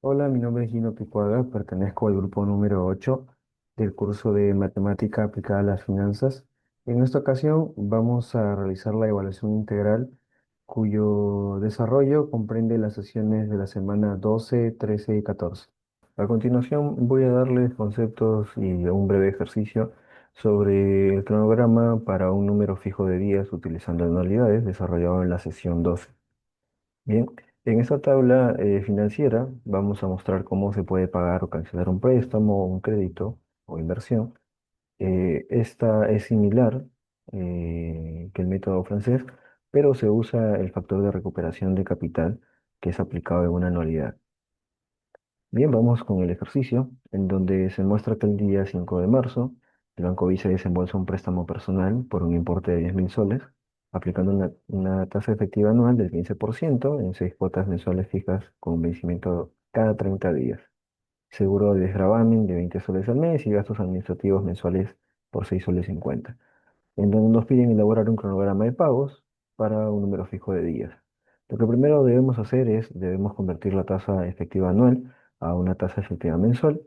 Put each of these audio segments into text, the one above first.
Hola, mi nombre es Gino Picuaga, pertenezco al grupo número 8 del curso de Matemática aplicada a las finanzas. En esta ocasión vamos a realizar la evaluación integral cuyo desarrollo comprende las sesiones de la semana 12, 13 y 14. A continuación voy a darles conceptos y un breve ejercicio sobre el cronograma para un número fijo de días utilizando anualidades desarrollado en la sesión 12. Bien, en esta tabla financiera vamos a mostrar cómo se puede pagar o cancelar un préstamo, un crédito o inversión. Esta es similar que el método francés, pero se usa el factor de recuperación de capital que es aplicado en una anualidad. Bien, vamos con el ejercicio, en donde se muestra que el día 5 de marzo el Banco Vice desembolsa un préstamo personal por un importe de 10.000 soles, aplicando una tasa efectiva anual del 15% en 6 cuotas mensuales fijas con vencimiento cada 30 días. Seguro de desgravamen de 20 soles al mes y gastos administrativos mensuales por 6 soles 50, en donde nos piden elaborar un cronograma de pagos para un número fijo de días. Lo que primero debemos hacer es, debemos convertir la tasa efectiva anual a una tasa efectiva mensual,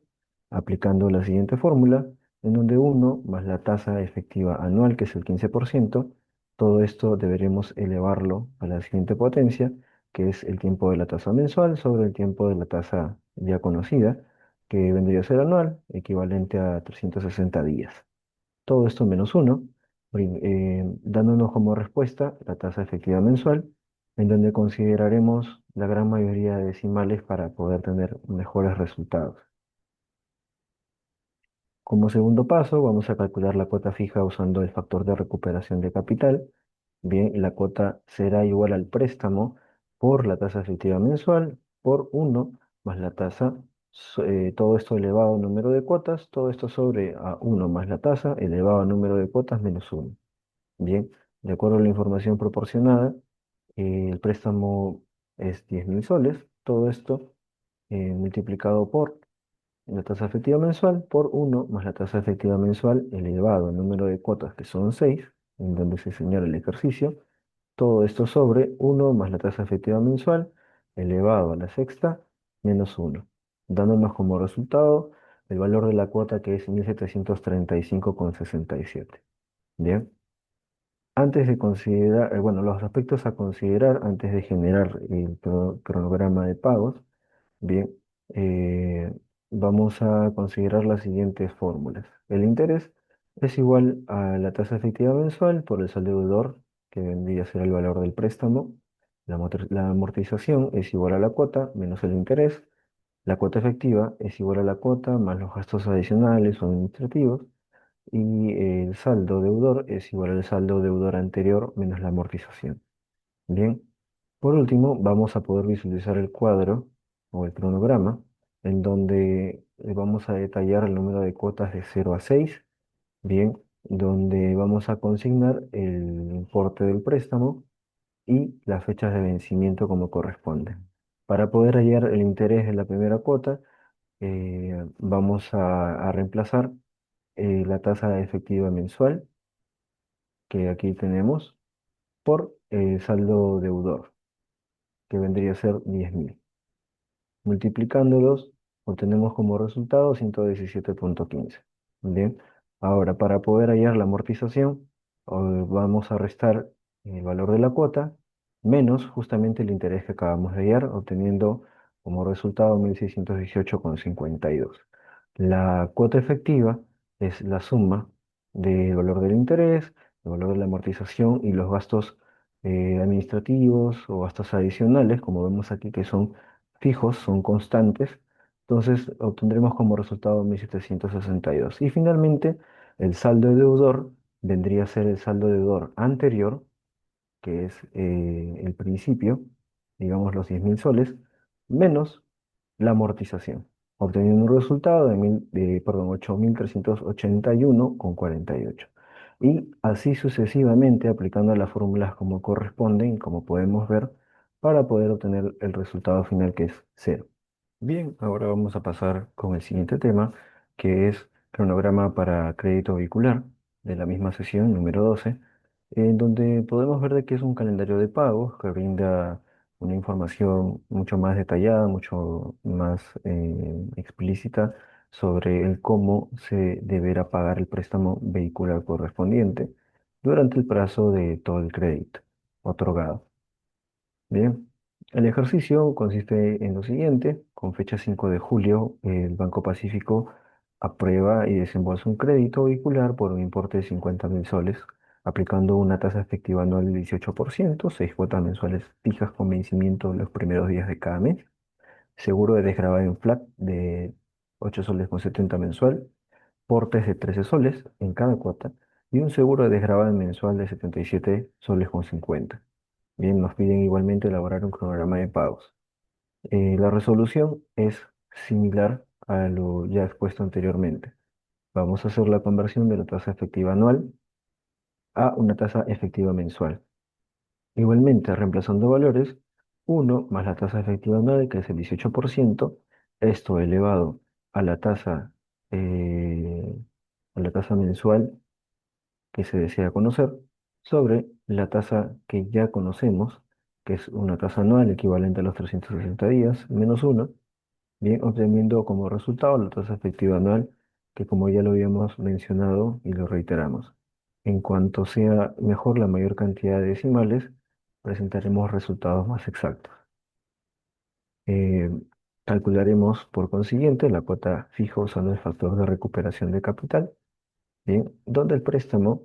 aplicando la siguiente fórmula, en donde uno más la tasa efectiva anual, que es el 15%, todo esto deberemos elevarlo a la siguiente potencia, que es el tiempo de la tasa mensual sobre el tiempo de la tasa ya conocida, que vendría a ser anual, equivalente a 360 días. Todo esto menos uno, dándonos como respuesta la tasa efectiva mensual, en donde consideraremos la gran mayoría de decimales para poder tener mejores resultados. Como segundo paso, vamos a calcular la cuota fija usando el factor de recuperación de capital. Bien, la cuota será igual al préstamo por la tasa efectiva mensual por uno más la tasa, todo esto elevado al número de cuotas, todo esto sobre a uno más la tasa elevado al número de cuotas menos uno. Bien, de acuerdo a la información proporcionada, el préstamo es 10.000 soles, todo esto multiplicado por la tasa efectiva mensual por uno más la tasa efectiva mensual elevado al número de cuotas que son 6, en donde se señala el ejercicio, todo esto sobre uno más la tasa efectiva mensual elevado a la sexta menos uno, dándonos como resultado el valor de la cuota que es 1.735,67. Bien. Antes de considerar, bueno, los aspectos a considerar antes de generar el cronograma de pagos, bien, eh, vamos a considerar las siguientes fórmulas. El interés es igual a la tasa efectiva mensual por el saldo deudor, que vendría a ser el valor del préstamo. La amortización es igual a la cuota menos el interés. La cuota efectiva es igual a la cuota más los gastos adicionales o administrativos y el saldo deudor es igual al saldo deudor anterior menos la amortización. Bien, por último, vamos a poder visualizar el cuadro o el cronograma en donde vamos a detallar el número de cuotas de 0 a 6, bien, donde vamos a consignar el importe del préstamo y las fechas de vencimiento como corresponde. Para poder hallar el interés en la primera cuota, vamos a reemplazar la tasa efectiva mensual, que aquí tenemos, por el saldo deudor, que vendría a ser 10.000. Multiplicándolos, obtenemos como resultado 117,15. Bien, ahora para poder hallar la amortización, vamos a restar el valor de la cuota menos justamente el interés que acabamos de hallar, obteniendo como resultado 1.618,52. La cuota efectiva es la suma del valor del interés, el valor de la amortización y los gastos administrativos o gastos adicionales, como vemos aquí que son fijos, son constantes. Entonces obtendremos como resultado 1.762. Y finalmente, el saldo deudor vendría a ser el saldo deudor anterior, que es el principio, digamos los 10.000 soles, menos la amortización, obteniendo un resultado de 8.381,48. Y así sucesivamente, aplicando las fórmulas como corresponden, como podemos ver, para poder obtener el resultado final que es cero. Bien, ahora vamos a pasar con el siguiente tema, que es cronograma para crédito vehicular de la misma sesión número 12, en donde podemos ver de que es un calendario de pagos que brinda una información mucho más detallada, mucho más explícita sobre el cómo se deberá pagar el préstamo vehicular correspondiente durante el plazo de todo el crédito otorgado. Bien, el ejercicio consiste en lo siguiente. Con fecha 5 de julio, el Banco Pacífico aprueba y desembolsa un crédito vehicular por un importe de 50.000 soles, aplicando una tasa efectiva anual del 18%, 6 cuotas mensuales fijas con vencimiento los primeros días de cada mes, seguro de desgravamen flat de 8 soles con 70 mensual, portes de 13 soles en cada cuota y un seguro de desgravamen mensual de 77 soles con 50. Bien, nos piden igualmente elaborar un cronograma de pagos. La resolución es similar a lo ya expuesto anteriormente. Vamos a hacer la conversión de la tasa efectiva anual a una tasa efectiva mensual. Igualmente, reemplazando valores, uno más la tasa efectiva anual, que es el 18%, esto elevado a eh, a la tasa mensual que se desea conocer, sobre la tasa que ya conocemos, que es una tasa anual equivalente a los 360 días, menos uno, bien, obteniendo como resultado la tasa efectiva anual, que como ya lo habíamos mencionado y lo reiteramos. En cuanto sea mejor la mayor cantidad de decimales, presentaremos resultados más exactos. Eh, Calcularemos por consiguiente la cuota fija usando el factor de recuperación de capital, bien, donde el préstamo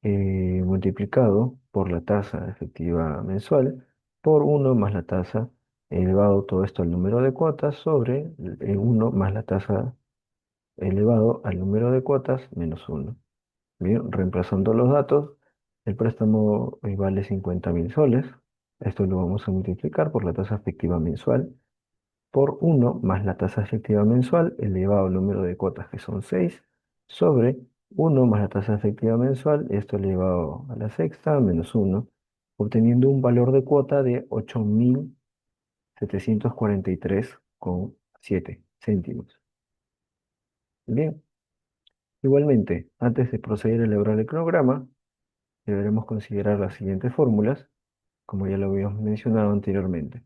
multiplicado por la tasa efectiva mensual por uno más la tasa elevado todo esto al número de cuotas sobre el 1 más la tasa elevado al número de cuotas menos uno. Bien, reemplazando los datos, el préstamo vale 50.000 soles. Esto lo vamos a multiplicar por la tasa efectiva mensual por uno más la tasa efectiva mensual elevado al número de cuotas que son 6 sobre uno más la tasa efectiva mensual, esto elevado a la sexta menos uno, obteniendo un valor de cuota de 8.743,7 céntimos. Bien, igualmente, antes de proceder a elaborar el cronograma, deberemos considerar las siguientes fórmulas como ya lo habíamos mencionado anteriormente.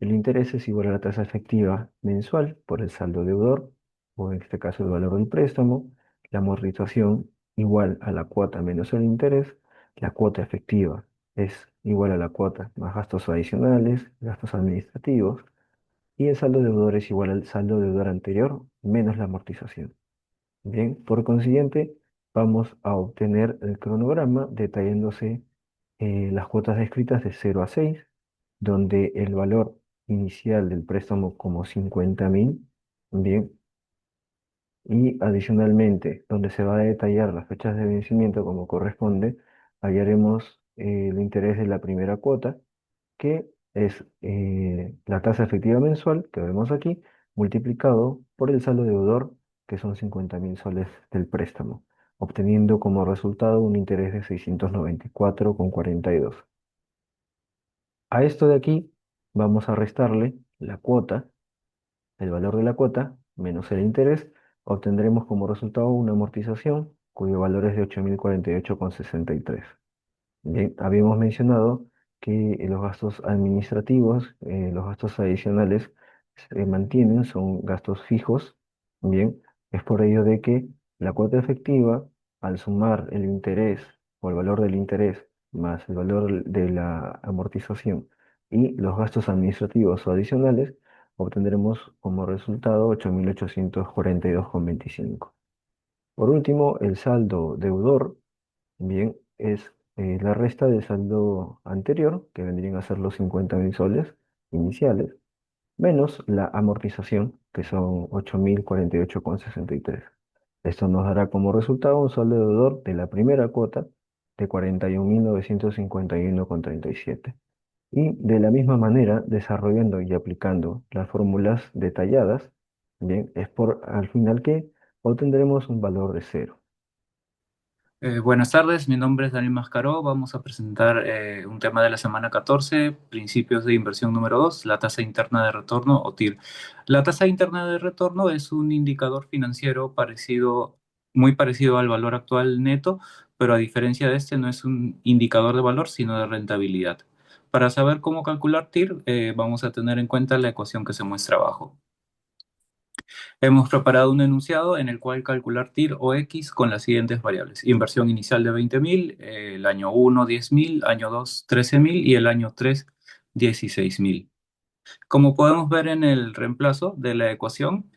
El interés es igual a la tasa efectiva mensual por el saldo deudor, o en este caso el valor del préstamo, la amortización igual a la cuota menos el interés, la cuota efectiva es igual a la cuota más gastos adicionales, gastos administrativos, y el saldo deudor es igual al saldo deudor anterior menos la amortización. Bien, por consiguiente, vamos a obtener el cronograma detallándose las cuotas descritas de 0 a 6, donde el valor inicial del préstamo como 50.000, bien, y adicionalmente, donde se va a detallar las fechas de vencimiento como corresponde, hallaremos el interés de la primera cuota, que es la tasa efectiva mensual, que vemos aquí, multiplicado por el saldo deudor, que son 50.000 soles del préstamo, obteniendo como resultado un interés de 694,42. A esto de aquí vamos a restarle la cuota, el valor de la cuota, menos el interés, obtendremos como resultado una amortización cuyo valor es de 8.048,63. Bien, habíamos mencionado que los gastos administrativos, los gastos adicionales se mantienen, son gastos fijos. Bien, es por ello de que la cuota efectiva, al sumar el interés o el valor del interés más el valor de la amortización y los gastos administrativos o adicionales, obtendremos como resultado 8.842,25. Por último, el saldo deudor, bien, es la resta del saldo anterior, que vendrían a ser los 50.000 soles iniciales, menos la amortización, que son 8.048,63. Esto nos dará como resultado un saldo deudor de la primera cuota de 41.951,37. Y de la misma manera, desarrollando y aplicando las fórmulas detalladas, bien, es por al final que obtendremos un valor de cero. Buenas tardes, mi nombre es Daniel Mascaró. Vamos a presentar un tema de la semana 14, principios de inversión número 2, la tasa interna de retorno o TIR. La tasa interna de retorno es un indicador financiero muy parecido al valor actual neto, pero a diferencia de este no es un indicador de valor, sino de rentabilidad. Para saber cómo calcular TIR, vamos a tener en cuenta la ecuación que se muestra abajo. Hemos preparado un enunciado en el cual calcular TIR o X con las siguientes variables. Inversión inicial de 20.000, el año 1 10.000, año 2 13.000 y el año 3 16.000. Como podemos ver en el reemplazo de la ecuación,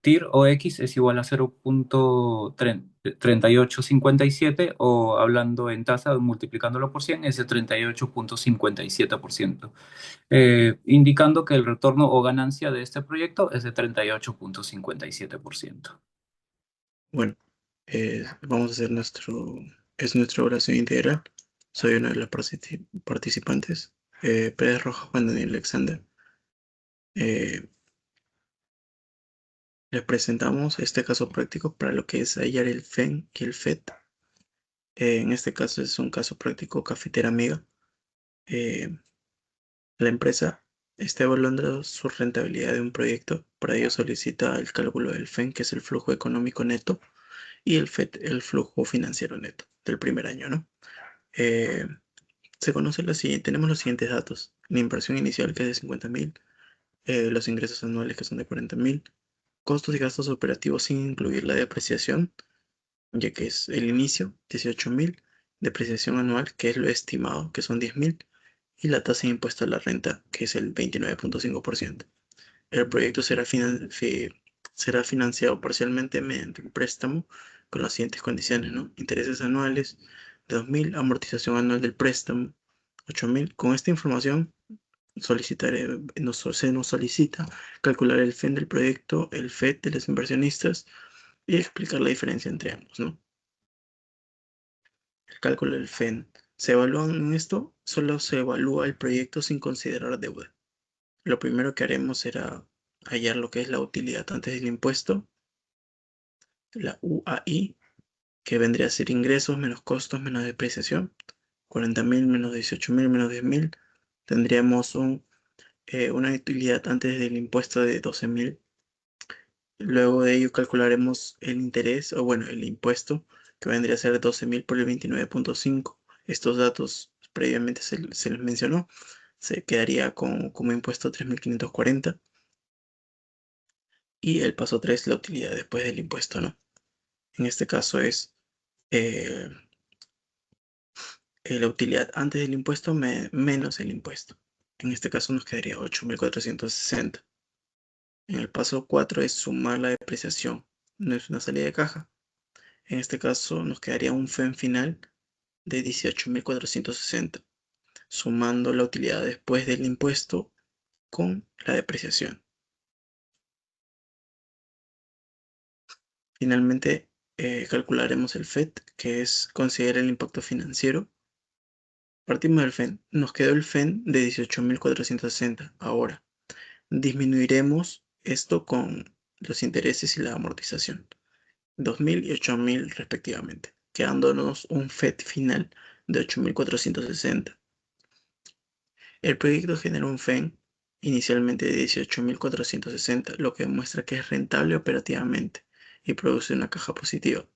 TIR o X es igual a 0,3857 o hablando en tasa, multiplicándolo por 100, es de 38,57%, indicando que el retorno o ganancia de este proyecto es de 38,57%. Bueno, vamos a hacer es nuestra oración integral. Soy uno de los participantes. Pérez Rojas Juan Daniel Alexander. Eh, Les presentamos este caso práctico para lo que es hallar el FEN y el FET. En este caso es un caso práctico cafetera amiga. Eh, la empresa está evaluando su rentabilidad de un proyecto. Para ello solicita el cálculo del FEN, que es el flujo económico neto, y el FET, el flujo financiero neto del primer año, ¿no? Eh, Se conoce tenemos los siguientes datos. La inversión inicial, que es de 50.000, los ingresos anuales, que son de 40.000, costos y gastos operativos sin incluir la depreciación, ya que es el inicio, 18.000, depreciación anual, que es lo estimado, que son 10.000, y la tasa de impuesto a la renta, que es el 29,5%. El proyecto será financiado parcialmente mediante un préstamo con las siguientes condiciones, ¿no? Intereses anuales de 2.000, amortización anual del préstamo 8.000. Con esta información se nos solicita calcular el FEN del proyecto, el FET de los inversionistas y explicar la diferencia entre ambos, ¿no? El cálculo del FEN. ¿Se evalúan en esto? Solo se evalúa el proyecto sin considerar deuda. Lo primero que haremos será hallar lo que es la utilidad antes del impuesto, la UAI, que vendría a ser ingresos menos costos menos depreciación. 40.000 menos 18.000 menos 10.000. Tendríamos una utilidad antes del impuesto de 12.000. Luego de ello calcularemos el interés, o bueno, el impuesto, que vendría a ser 12.000 por el 29,5. Estos datos previamente se les mencionó. Se quedaría como impuesto 3.540. Y el paso 3, la utilidad después del impuesto, ¿no? En este caso es eh, la utilidad antes del impuesto menos el impuesto. En este caso nos quedaría 8.460. En el paso 4 es sumar la depreciación. No es una salida de caja. En este caso nos quedaría un FEN final de 18.460, sumando la utilidad después del impuesto con la depreciación. Finalmente, calcularemos el FET, que es considerar el impacto financiero. Partimos del FEN. Nos quedó el FEN de 18.460. Ahora, disminuiremos esto con los intereses y la amortización. 2.000 y 8.000 respectivamente, quedándonos un FET final de 8.460. El proyecto genera un FEN inicialmente de 18.460, lo que demuestra que es rentable operativamente y produce una caja positiva.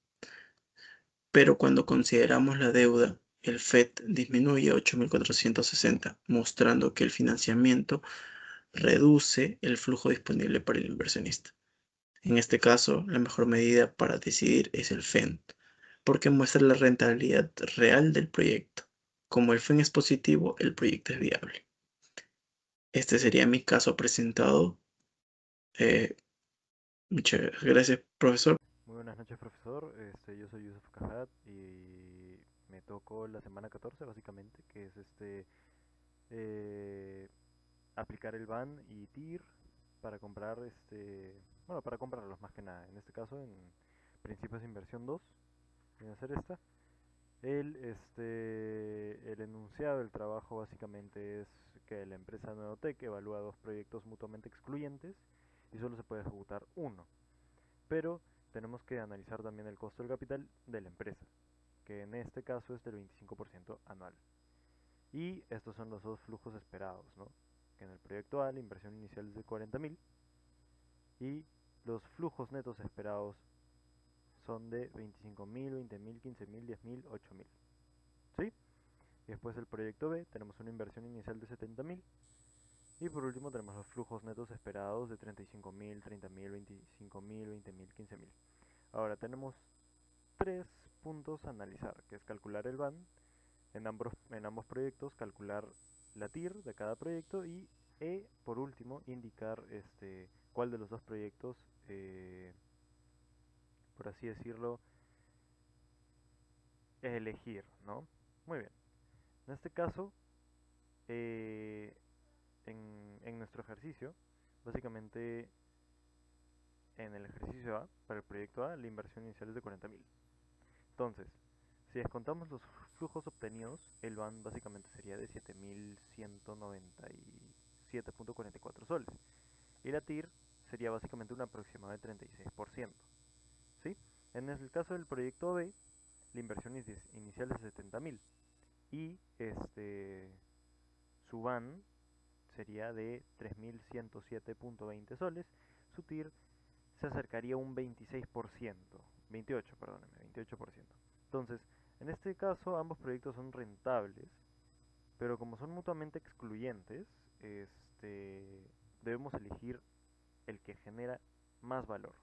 Pero cuando consideramos la deuda, el FET disminuye a 8.460, mostrando que el financiamiento reduce el flujo disponible para el inversionista. En este caso, la mejor medida para decidir es el FEN, porque muestra la rentabilidad real del proyecto. Como el FEN es positivo, el proyecto es viable. Este sería mi caso presentado. Eh, Muchas gracias, profesor. Muy buenas noches, profesor. Yo soy Yusuf Cajat y me tocó la semana 14, básicamente, que es eh, aplicar el BAN y TIR para comprar, bueno, para comprarlos más que nada. En este caso, en principios de inversión 2, en hacer esta. El enunciado del trabajo básicamente es que la empresa Neotec evalúa dos proyectos mutuamente excluyentes y solo se puede ejecutar uno. Pero tenemos que analizar también el costo del capital de la empresa, que en este caso es del 25% anual. Y estos son los dos flujos esperados, ¿no? Que en el proyecto A la inversión inicial es de 40.000 y los flujos netos esperados son de 25.000, 20.000, 15.000, 10.000, 8.000. ¿Sí? Y después el proyecto B tenemos una inversión inicial de 70.000. Y por último tenemos los flujos netos esperados de 35.000, 30.000, 25.000, 20.000, 15.000. Ahora tenemos 3 puntos a analizar, que es calcular el BAN en ambos proyectos, calcular la TIR de cada proyecto y por último indicar cuál de los dos proyectos, por así decirlo, elegir, ¿no? Muy bien. En este caso, en nuestro ejercicio, básicamente en el ejercicio A, para el proyecto A, la inversión inicial es de 40.000. Entonces, si descontamos los flujos obtenidos, el BAN básicamente sería de 7.197.44 soles. Y la TIR sería básicamente un aproximado de 36%. ¿Sí? En el caso del proyecto B, la inversión inicial es de 70.000. Y su BAN sería de 3.107.20 soles. Su TIR se acercaría a un 26%, 28, perdóneme, 28%. Entonces, en este caso ambos proyectos son rentables, pero como son mutuamente excluyentes, debemos elegir el que genera más valor,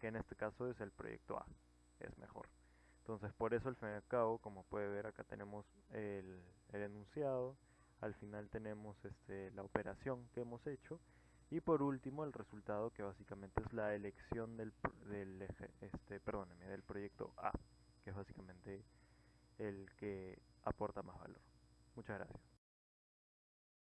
que en este caso es el proyecto A, es mejor. Entonces, por eso al fin y al cabo, como puede ver, acá tenemos el enunciado, al final tenemos la operación que hemos hecho y por último el resultado, que básicamente es la elección del proyecto A, que es básicamente el que aporta más valor. Muchas gracias.